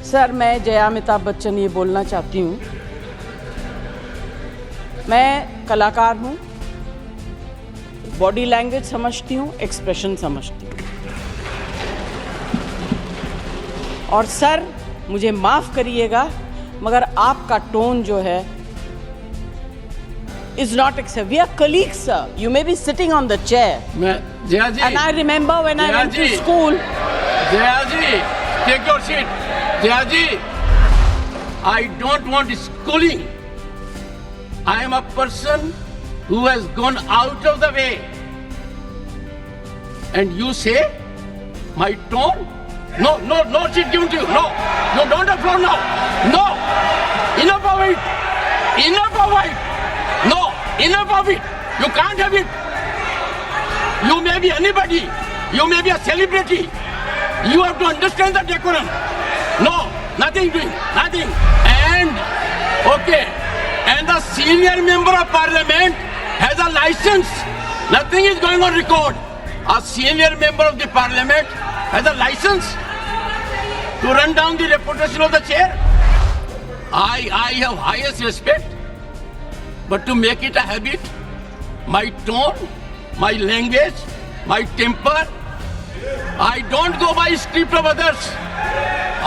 Sir, मैं जया अमिताभ बच्चन ये बोलना चाहती हूँ, मैं कलाकार हूँ, बॉडी लैंग्वेज समझती हूँ, एक्सप्रेशन समझती हूँ। और सर, मुझे माफ़ करिएगा, मगर आपका टोन जो है is not acceptable. We are colleagues, sir. You may be sitting on the chair. Jaya ji. And I remember when I went to school. Jaya ji, take your seat. Jaya ji, I don't want schooling. I am a person who has gone out of the way. And you say, my tone? No, seat given to you. No, don't have floor now. No, enough of it. Enough of it. No, enough of it. You can't have it. You may be anybody. You may be a celebrity. You have to understand the decorum. No, nothing doing, nothing. And, okay, and the senior member of parliament has a license. Nothing is going on record. A senior member of the parliament has a license to run down the reputation of the chair. I have highest respect. But to make it a habit, my tone, my language, my temper, I don't go by script of others.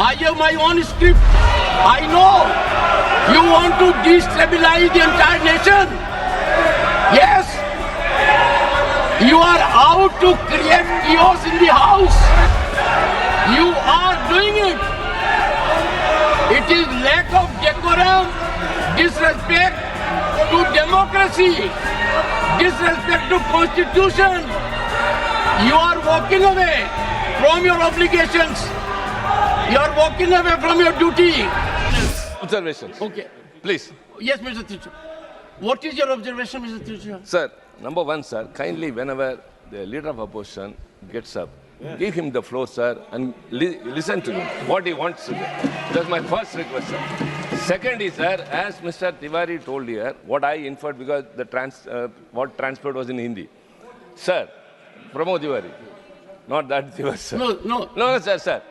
I have my own script. I know you want to destabilize the entire nation. Yes, you are out to create chaos in the house. You are doing it. It is lack of decorum, disrespect to democracy, disrespect to constitution. You are walking away from your obligations. You are walking away from your duty. Observations. Okay. Please. Yes, Mr. Tichu. What is your observation, Mr. Tichu? Sir, number one, sir, kindly whenever the leader of opposition gets up, give him the floor, sir, and listen to him, what he wants to do. That's my first request, sir. Second is, sir, as Mr. Tiwari told here, what I inferred because the what transport was in Hindi. Sir, Pramod Tiwari, not that Tiwari, sir. No, sir.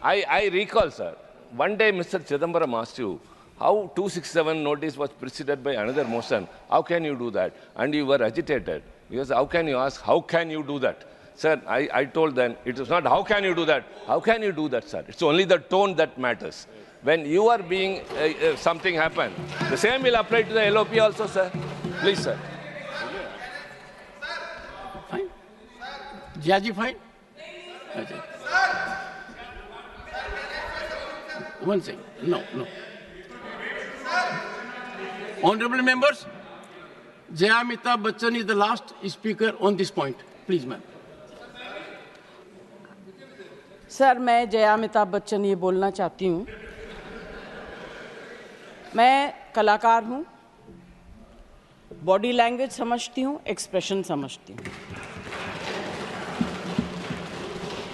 I recall, sir, one day Mr. Chidambaram asked you, how 267 notice was preceded by another motion? How can you do that? And you were agitated. Because how can you ask, how can you do that? Sir, I told them, it is not how can you do that? How can you do that, sir? It's only the tone that matters. When you are being, something happen, the same will apply to the LOP also, sir. Please, sir. Fine. Jaji, fine? Okay. One second. No. Honorable members, Jaya Amitabh Bachchan is the last speaker on this point. Please, ma'am. Sir, मैं जया अमिताभ बच्चन ये बोलना चाहती हूँ, मैं कलाकार हूँ, body language समझती हूँ, एक्सप्रेशन समझती हूँ।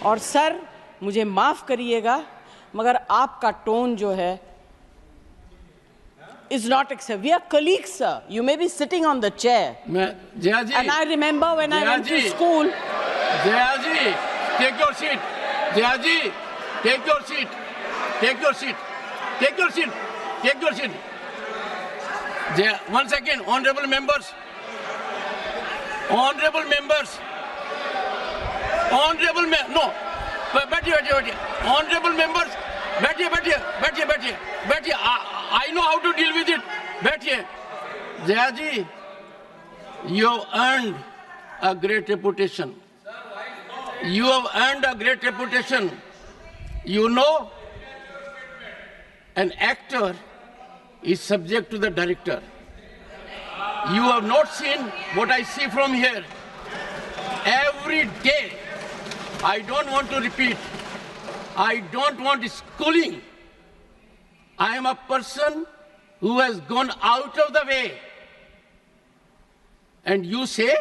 और सर, मुझे माफ़ करिएगा, मगर आपका टोन जो है is not acceptable. We are colleagues, sir. You may be sitting on the chair. Jaya ji. And I remember when I went to school. Jaya ji, take your seat. Jaya ji, take your seat. Take your seat. Take your seat. Take your seat. Jaya, 1 second. Honorable members. Honorable members. Honorable no. बैठिए. Honorable members. बैठिए. I know how to deal with it. बैठिए. Jaya ji, you have earned a great reputation. You have earned a great reputation. You know, an actor is subject to the director. You have not seen what I see from here. Every day, I don't want to repeat. I don't want schooling. I am a person who has gone out of the way. And you say,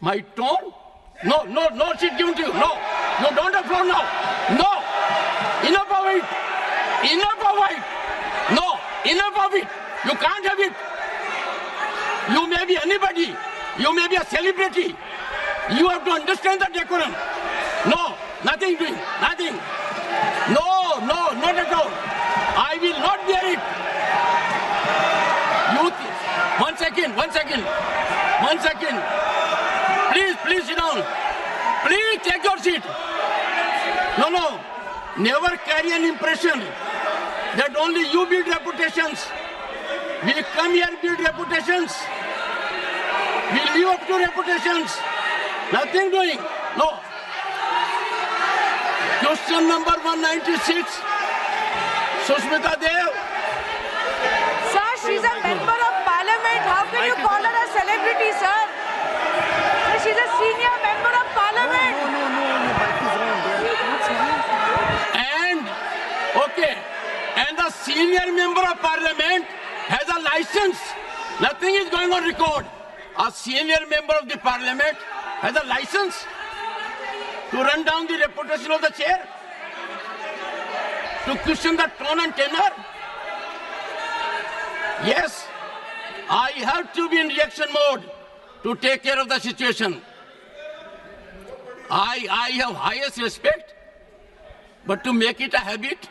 my tone? No, seat given to you. No, don't have floor now. No, enough of it. Enough of it. No, enough of it. You can't have it. You may be anybody. You may be a celebrity. You have to understand the decorum. No, nothing doing, nothing. No, not at all. second. Please sit down. Please take your seat. No. Never carry an impression that only you build reputations. We come here build reputations. We live up to reputations. Nothing doing. No. Question number 196. Sushmita Dev. Sir, she's a member of parliament. How can you call her a celebrity, sir? Sir, she's a senior member of parliament. And the senior member of parliament has a license. Nothing is going on record. A senior member of the parliament has a license to run down the reputation of the chair, to question the tone and tenor. Yes, I have to be in reaction mode to take care of the situation. I have highest respect, but to make it a habit,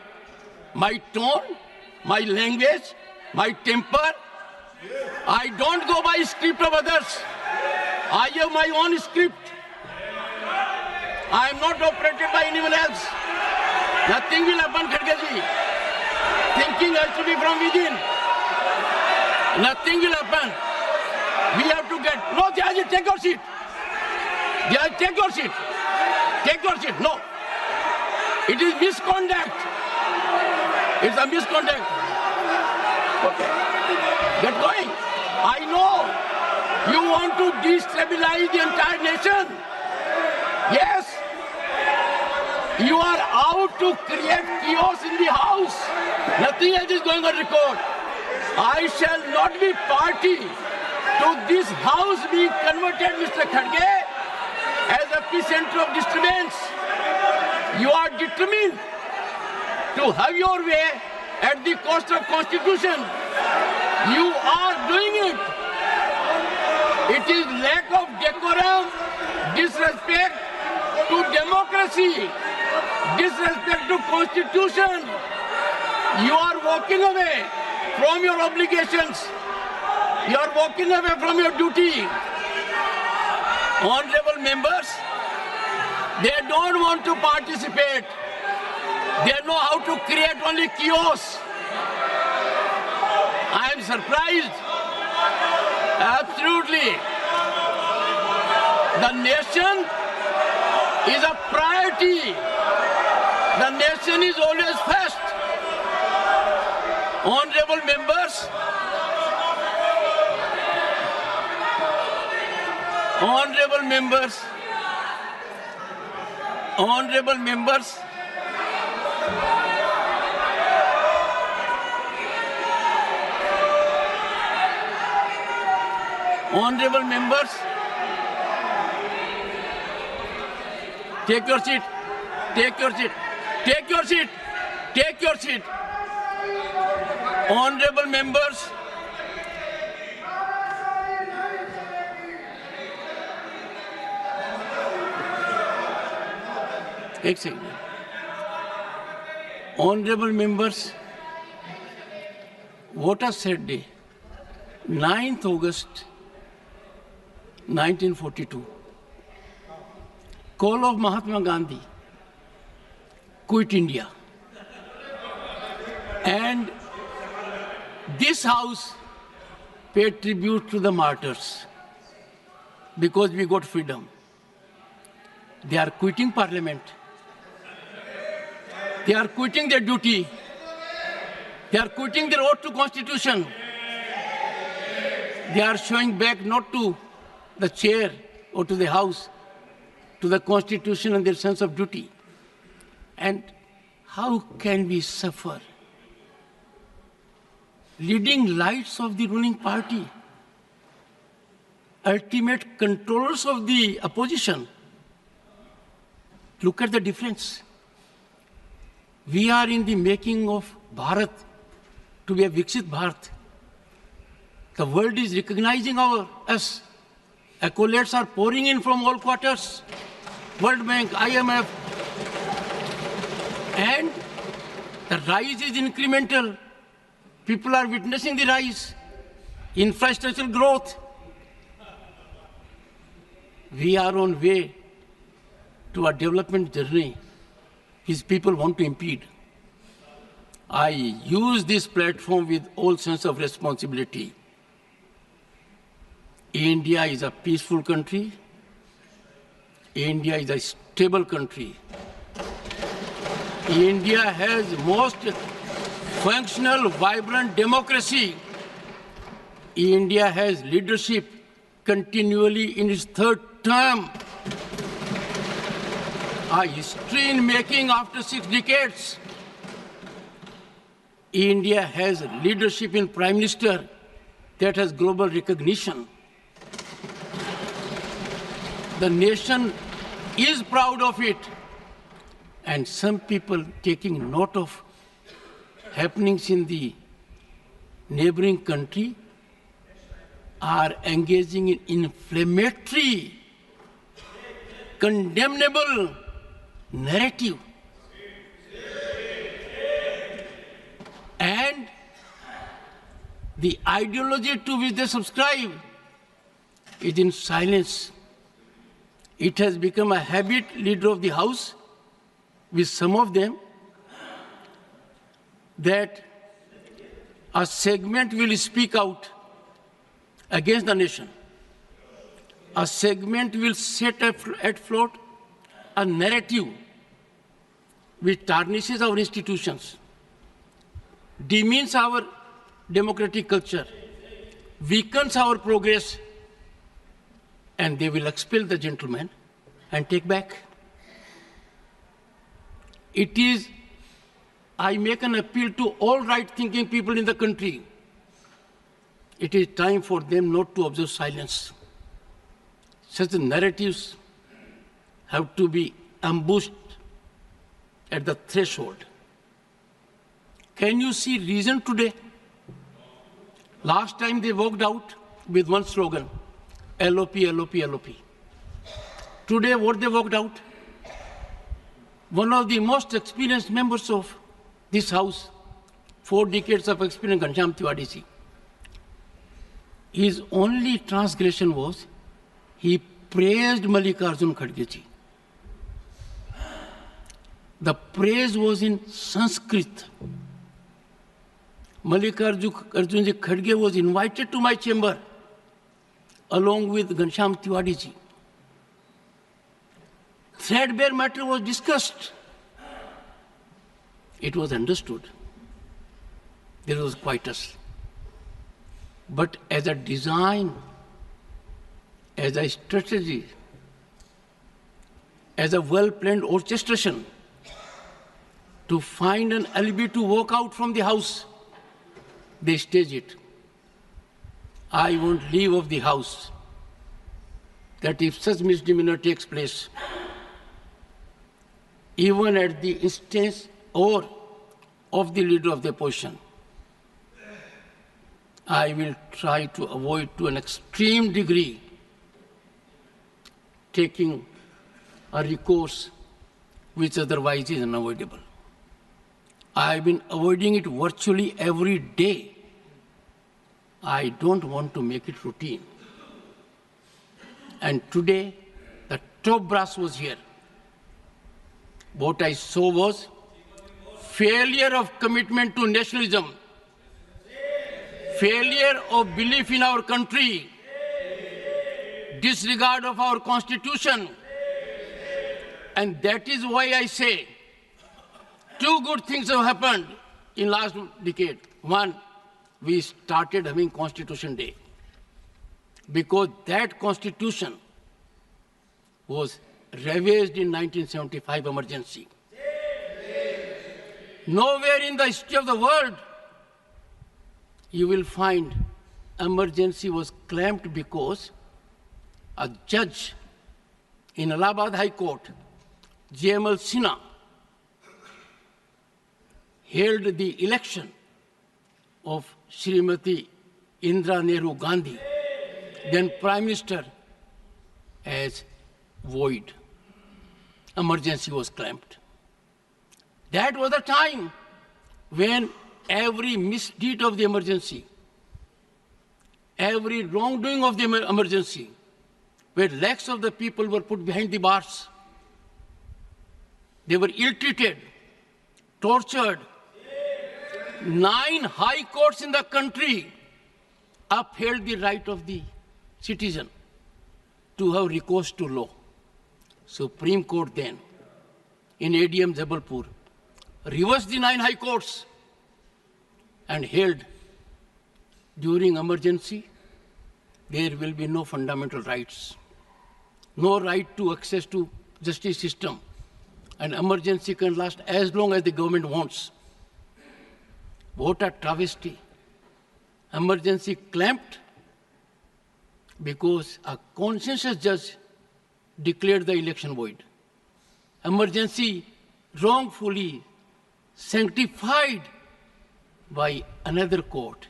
my tone, my language, my temper, I don't go by script of others. I have my own script. I am not operated by anyone else. Nothing will happen, Khadge ji. Thinking has to be from within. Nothing will happen. We have to get... No, Jayaji, take your seat. Jayaji, take your seat. Take your seat. No. It is misconduct. It's a misconduct. Okay. Get going. I know you want to destabilize the entire nation. Yes. You are out to create chaos in the house. Nothing else is going on record. I shall not be party to this house being converted, Mr. Khadge, as a epicenter of disturbance. You are determined to have your way at the cost of Constitution. You are doing it. It is lack of decorum, disrespect to democracy, disrespect to Constitution. You are walking away from your obligations. You are walking away from your duty. Honorable members, they don't want to participate. They know how to create only chaos. I am surprised. Absolutely. The nation is a priority. The nation is always first. Honorable members, honorable members, honorable members, honorable members, take your seat, take your seat, take your seat, take your seat. Honorable members, एक second. Honorable members, what a sad day. 9th August 1942. Call of Mahatma Gandhi. Quit India. And this house paid tribute to the martyrs because we got freedom. They are quitting parliament. They are quitting their duty. They are quitting their oath to Constitution. They are showing back not to the chair or to the house, to the Constitution and their sense of duty. And how can we suffer? Leading lights of the ruling party, ultimate controllers of the opposition. Look at the difference. We are in the making of Bharat to be a Viksit Bharat. The world is recognizing us. Accolades are pouring in from all quarters. World Bank, IMF. And the rise is incremental. People are witnessing the rise. infrastructural growth. We are on way to a development journey which people want to impede. I use this platform with all sense of responsibility. India is a peaceful country. India is a stable country. India has most functional, vibrant democracy. India has leadership continually in its third term. A history in making after 6 decades. India has leadership in Prime Minister that has global recognition. The nation is proud of it. And some people taking note of happenings in the neighboring country are engaging in inflammatory, condemnable narrative. And the ideology to which they subscribe is in silence. It has become a habit, leader of the House, with some of them, that a segment will speak out against the nation. A segment will set at float a narrative which tarnishes our institutions, demeans our democratic culture, weakens our progress, and they will expel the gentleman and take back. It is, I make an appeal to all right-thinking people in the country. It is time for them not to observe silence. Such narratives have to be ambushed at the threshold. Can you see reason today? Last time they walked out with one slogan, LOP, LOP, LOP. Today what they walked out? One of the most experienced members of this House, 4 decades of experience, Ghanshyam Tiwari ji. His only transgression was he praised Mallikarjun Kharge ji. The praise was in Sanskrit. Mallikarjun ji Kharge was invited to my chamber along with Ghanshyam Tiwari ji. Threadbare matter was discussed. It was understood. There was quietus. But as a design, as a strategy, as a well-planned orchestration, to find an alibi to walk out from the House, they stage it. I won't leave of the House. That if such misdemeanor takes place, even at the instance or of the leader of the opposition, I will try to avoid to an extreme degree taking a recourse which otherwise is unavoidable. I have been avoiding it virtually every day. I don't want to make it routine. And today, the top brass was here. What I saw was failure of commitment to nationalism, failure of belief in our country, disregard of our constitution. And that is why I say 2 good things have happened in last decade. One, we started having Constitution Day because that constitution was ravaged in 1975 emergency. Nowhere in the history of the world you will find emergency was claimed because a judge in Allahabad High Court, J.M.L. Sinha, held the election of Srimati Indira Nehru Gandhi, then Prime Minister, as void. Emergency was claimed. That was the time when every misdeed of the emergency every wrongdoing of the emergency, where lakhs of the people were put behind the bars. They were ill-treated, tortured. 9 high courts in the country upheld the right of the citizen to have recourse to law. Supreme Court then, in ADM Jabalpur, reversed the 9 high courts and held during emergency, there will be no fundamental rights, no right to access to justice system. An emergency can last as long as the government wants. What a travesty. Emergency clamped because a conscientious judge declared the election void. Emergency wrongfully sanctified by another court.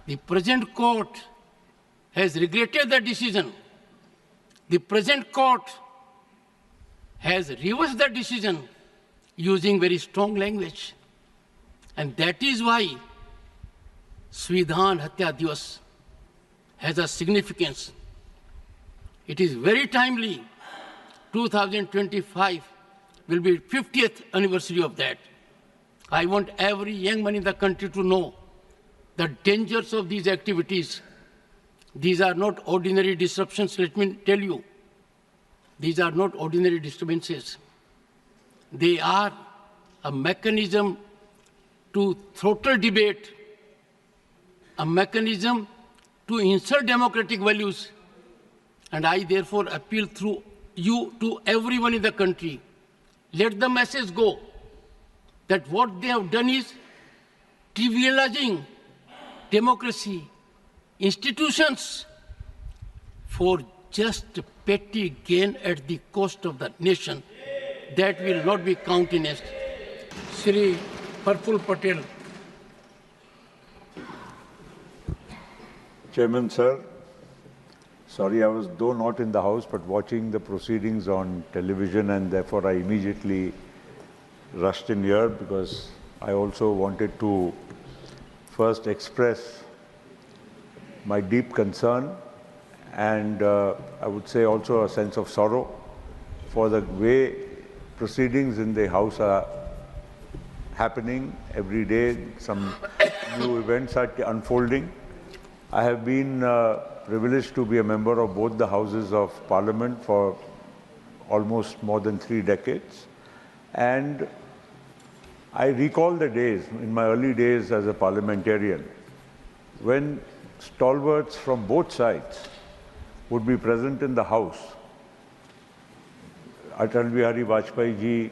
The present court has regretted the decision. The present court has reversed the decision using very strong language. And that is why Svidhan Hatya Divas has a significance. It is very timely. 2025 will be 50th anniversary of that. I want every young man in the country to know the dangers of these activities. These are not ordinary disruptions, let me tell you. These are not ordinary disturbances. They are a mechanism to throttle debate, a mechanism to insult democratic values. And I therefore appeal through you to everyone in the country. Let the message go that what they have done is trivializing democracy, institutions for just petty gain at the cost of the nation. That will not be countenanced. Shri Praful Patel. Chairman, sir, sorry, I was though not in the House, but watching the proceedings on television, and therefore I immediately rushed in here because I also wanted to first express my deep concern and I would say also a sense of sorrow for the way proceedings in the House are happening every day. Some new events are unfolding. I have been privileged to be a member of both the Houses of Parliament for almost more than 3 decades. And I recall the days, in my early days as a parliamentarian, when stalwarts from both sides would be present in the House. Atal Bihari Vajpayee ji,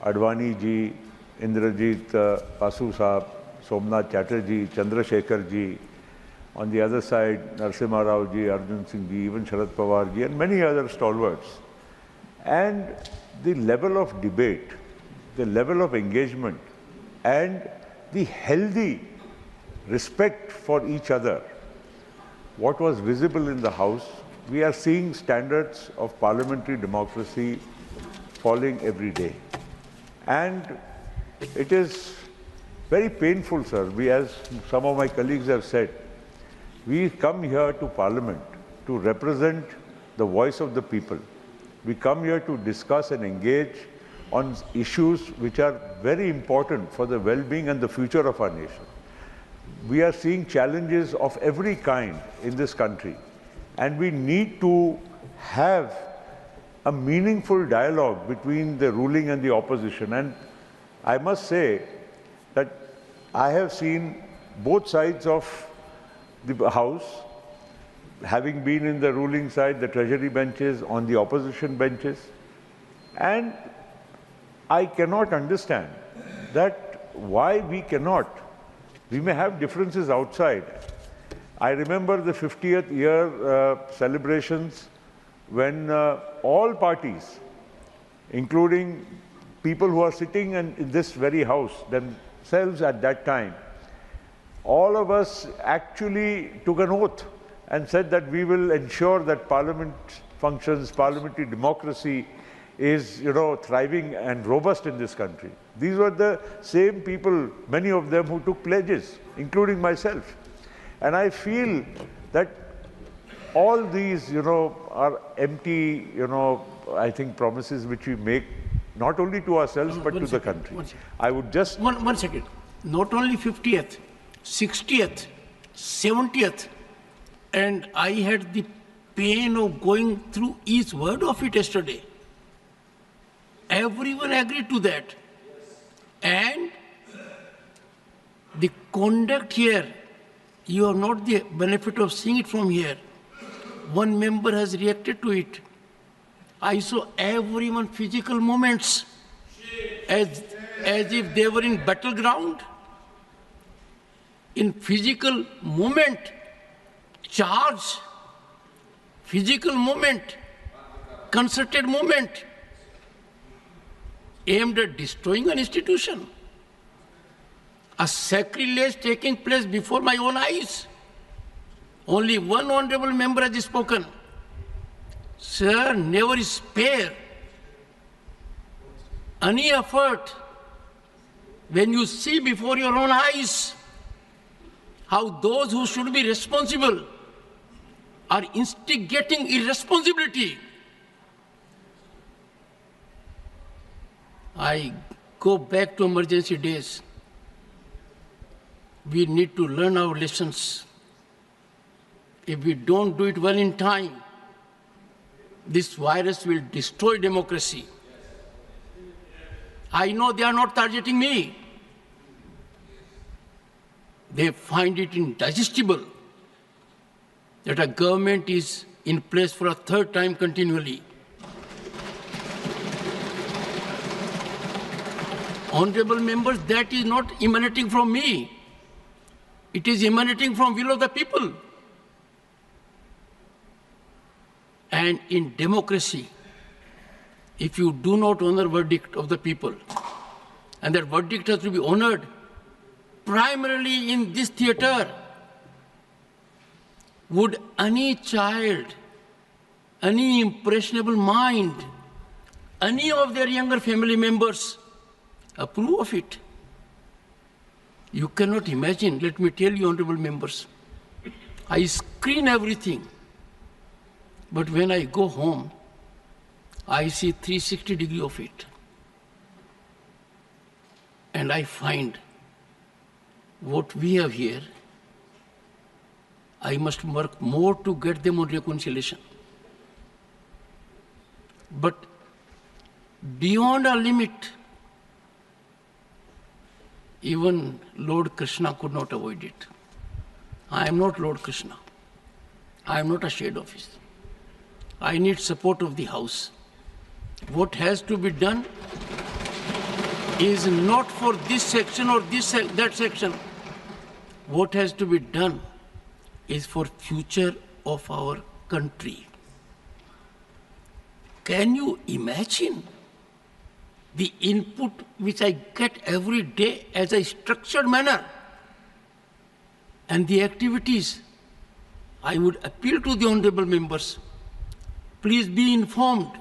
Advani ji, Indrajit Basu Saab, Somnath Chatterjee, Chandrasekhar ji, on the other side, Narasimha Rao ji, Arjun Singh ji, even Sharad Pawar ji, and many other stalwarts. And the level of debate, the level of engagement, and the healthy respect for each other, what was visible in the House, we are seeing standards of parliamentary democracy falling every day. And it is very painful, sir. We, as some of my colleagues have said, we come here to Parliament to represent the voice of the people. We come here to discuss and engage on issues which are very important for the well-being and the future of our nation. We are seeing challenges of every kind in this country, and we need to have a meaningful dialogue between the ruling and the opposition. And I must say that I have seen both sides of the House, having been in the ruling side, the treasury benches, on the opposition benches, and I cannot understand that why we cannot. We may have differences outside. I remember the 50th year celebrations when all parties, including people who are sitting in this very house themselves at that time, all of us actually took an oath and said that we will ensure that Parliament functions, parliamentary democracy is, thriving and robust in this country. These were the same people, many of them, who took pledges, including myself. And I feel that all these, are empty, I think promises which we make not only to ourselves but to the country. I would just... One second. Not only 50th, 60th, 70th, and I had the pain of going through each word of it yesterday. Everyone agreed to that. And the conduct here, you have not the benefit of seeing it from here. One member has reacted to it. I saw everyone physical movements as if they were in battleground. In physical movement, charge, physical movement, concerted movement aimed at destroying an institution. A sacrilege taking place before my own eyes. Only one honorable member has spoken. Sir, never spare any effort when you see before your own eyes how those who should be responsible are instigating irresponsibility. I go back to emergency days. We need to learn our lessons. If we don't do it well in time, this virus will destroy democracy. I know they are not targeting me. They find it indigestible that a government is in place for a third time continually. Honorable members, that is not emanating from me. It is emanating from will of the people. And in democracy, if you do not honor verdict of the people, and that verdict has to be honored primarily in this theater, would any child, any impressionable mind, any of their younger family members approve of it? You cannot imagine. Let me tell you, honorable members, I screen everything. But when I go home, I see 360 degrees of it. And I find what we have here, I must work more to get them on reconciliation. But beyond a limit, even Lord Krishna could not avoid it. I am not Lord Krishna. I am not a shade of his. I need support of the House. What has to be done is not for this section or that section. What has to be done is for future of our country. Can you imagine the input which I get every day as a structured manner and the activities? I would appeal to the honorable members. Please be informed.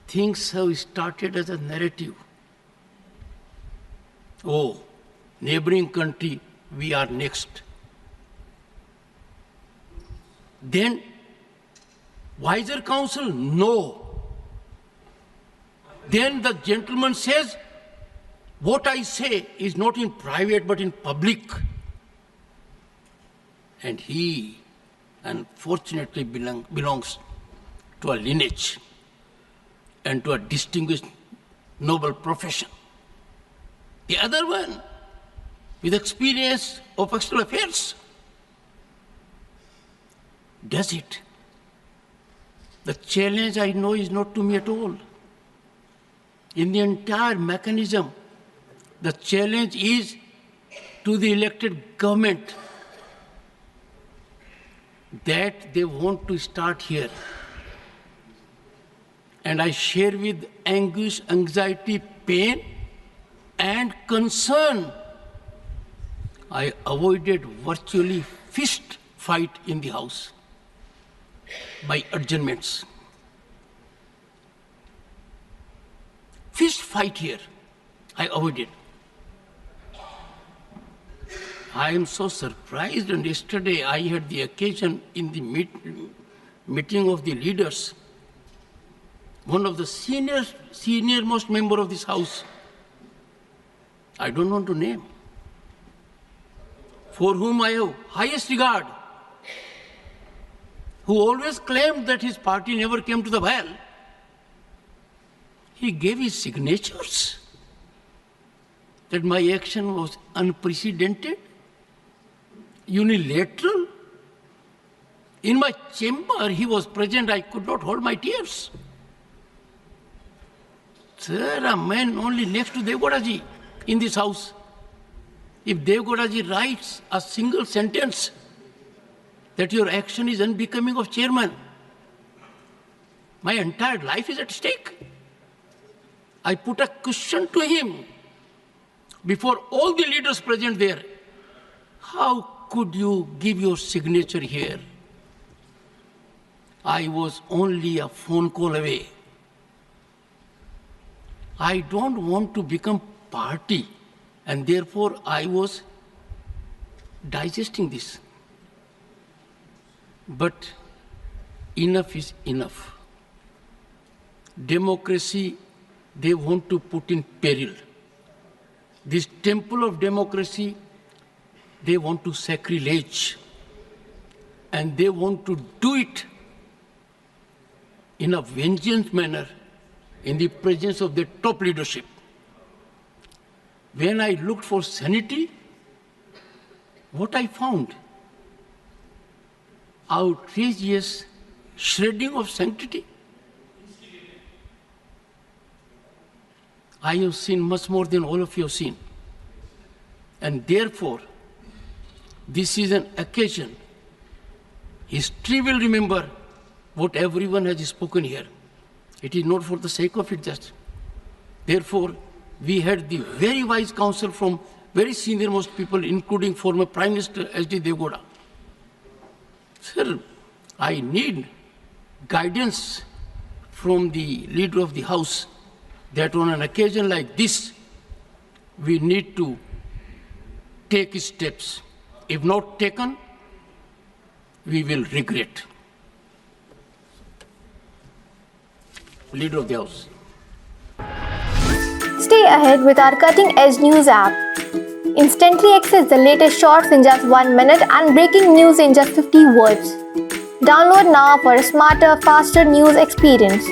Things have started as a narrative. Oh, neighboring country, we are next. Then, wiser counsel, no. Then the gentleman says, what I say is not in private but in public. And he, unfortunately, belongs to a lineage and to a distinguished noble profession. The other one, with experience of external affairs, does it. The challenge, I know, is not to me at all. In the entire mechanism, the challenge is to the elected government that they want to start here. And I share with anguish, anxiety, pain, and concern. I avoided virtually fist fight in the House by adjournments. Fist fight here, I avoided. I am so surprised, and yesterday I had the occasion in the meeting of the leaders. One of the senior-most member of this house, I don't want to name, for whom I have highest regard, who always claimed that his party never came to the well, he gave his signatures that my action was unprecedented, unilateral. In my chamber, he was present, I could not hold my tears. Sir, a man only next to Dev Gowda ji in this house. If Dev Gowda ji writes a single sentence that your action is unbecoming of chairman, my entire life is at stake. I put a question to him before all the leaders present there. How could you give your signature here? I was only a phone call away. I don't want to become party, and therefore I was digesting this. But enough is enough. Democracy, they want to put in peril. This temple of democracy, they want to sacrilege. And they want to do it in a vengeance manner in the presence of the top leadership. When I looked for sanity, what I found? Outrageous shredding of sanctity. I have seen much more than all of you have seen. And therefore, this is an occasion. History will remember what everyone has spoken here. It is not for the sake of it just. Therefore, we had the very wise counsel from very senior most people, including former Prime Minister H.D. Dev Gowda. Sir, I need guidance from the leader of the House that on an occasion like this, we need to take steps. If not taken, we will regret. Leader of the House. Stay ahead with our cutting-edge news app. Instantly access the latest shorts in just 1 minute and breaking news in just 50 words. Download now for a smarter, faster news experience.